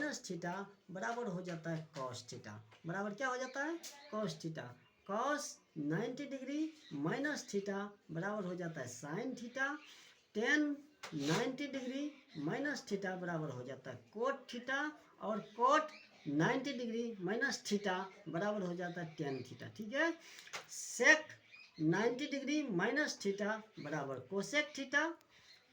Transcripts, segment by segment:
Minus theta बराबर हो जाता है कॉस थीटा। बराबर क्या हो जाता है? Cos theta. Cos 90 degree minus theta बराबर हो जाता है sine theta. Ten 90 degree minus theta बराबर हो जाता है कोट थीटा। और कोट 90 डिग्री माइनस थीटा बराबर हो जाता है टेन थीटा। ठीक है। सेक 90 डिग्री माइनस थीटा बराबर कोसेक थीटा।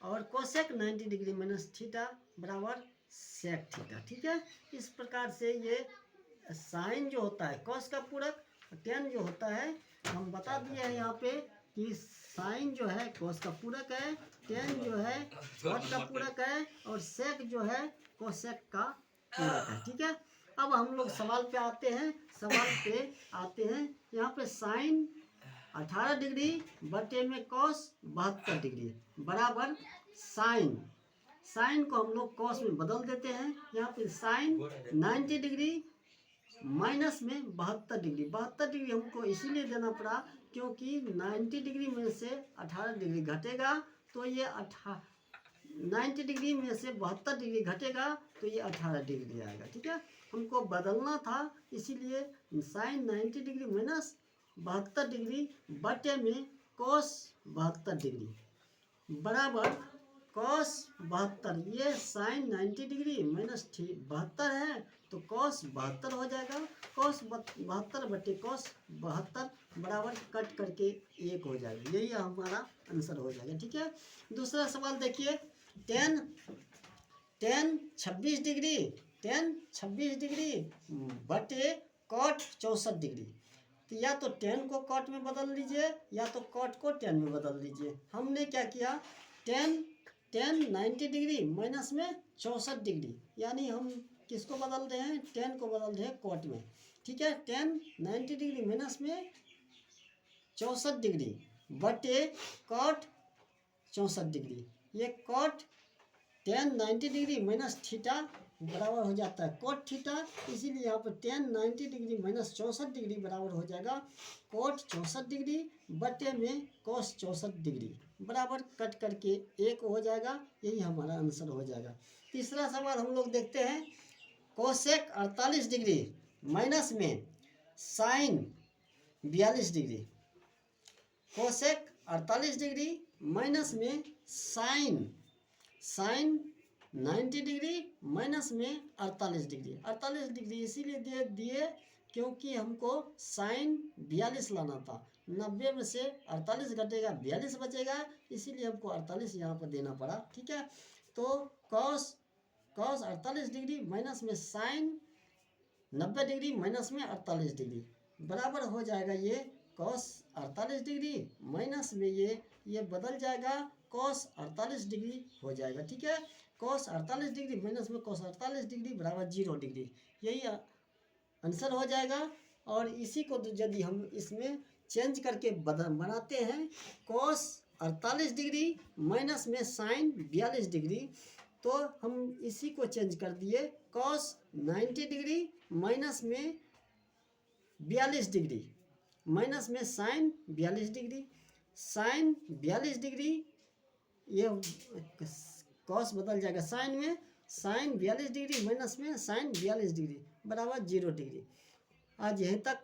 और कोसेक 90 डिग्री माइनस थीटा बराबर सेक थीटा। ठीक है। इस प्रकार से ये साइन जो होता है कॉस का पूरक, टेन जो होता है हम बता दिए हैं यहाँ पे कि साइन जो है कॉस का पूरक है, टेन जो है कॉट का पूरक है, और सेक जो है कोसेक का पूरक है। ठीक है। अब हम लोग सवाल पे आते हैं। यहाँ पे साइन 18 डिग्री बटे में कॉस 72 डिग्री बराबर साइन। साइन को हम लोग कॉस में बदल देते हैं। यहाँ पे साइन 90 डिग्री माइनस में 72 डिग्री। 72 डिग्री हमको इसीलिए देना पड़ा क्योंकि 90 डिग्री में से 18 डिग्री घटेगा तो ये 90 डिग्री में से 72 डिग्री घटेगा तो ये 18 डिग्री आएगा। ठीक है। हमको बदलना था इसीलिए साइन 90 डिग्री माइनस 72 डिग्री बटे में कॉस 72 डिग्री बराबर कॉस 72। ये साइन 90 डिग्री माइनस 72 है तो कॉस 72 हो जाएगा। कॉस 72 बटे कॉस 72 बराबर कट करके 1 हो जाएगा। यही हमारा आंसर हो जाएगा। ठीक है। दूसरा सवाल देखिए। टेन 26 डिग्री बटे कॉट 64 डिग्री। तो या तो टेन को कॉट में बदल लीजिए या तो कॉट को टेन में बदल लीजिए। हमने क्या किया, टेन 90 डिग्री माइनस में 64 डिग्री, यानी हम किसको बदल रहे हैं, टेन को बदल रहे हैं कॉट में। ठीक है। 90 डिग्री माइनस में 64 डिग्री बटे कॉट 64 डिग्री। ये कॉट 90 डिग्री माइनस थीटा बराबर हो जाता है कोट थीटा। इसीलिए यहाँ पर 90 डिग्री माइनस 64 डिग्री बराबर हो जाएगा कोट 64 डिग्री बटे में कोस 64 डिग्री बराबर कट करके 1 हो जाएगा। यही हमारा आंसर हो जाएगा। तीसरा सवाल हम लोग देखते हैं। कोसेक 48 डिग्री माइनस में sine 42 degree. Cosec 48 degree minus में साइन 90 डिग्री माइनस में 48 डिग्री। 48 डिग्री इसीलिए दे दिए क्योंकि हमको साइन 42 लाना था। 90 में से 48 घटेगा 42 बचेगा, इसीलिए हमको 48 यहाँ पर देना पड़ा। ठीक है। तो कॉस 48 डिग्री माइनस में साइन 90 डिग्री माइनस में 48 डिग्री बराबर हो जाएगा ये कॉस 48 डिग्री माइनस में ये बदल जाएगा कॉस 48 डिग्री हो जाएगा। ठीक है। कॉस 48 डिग्री माइनस में कॉस 48 डिग्री बराबर 0 डिग्री, यही आंसर हो जाएगा। और इसी को यदि हम इसमें चेंज करके बनाते हैं कॉस 48 डिग्री माइनस में साइन 42 डिग्री, तो हम इसी को चेंज कर दिए कॉस 90 डिग्री माइनस में 42 डिग्री माइनस में साइन 42 डिग्री। साइन 42 डिग्री ये कॉस बदल जाएगा साइन में, साइन 42 डिग्री माइनस में साइन 42 डिग्री बराबर 0 डिग्री। आज यहीं तक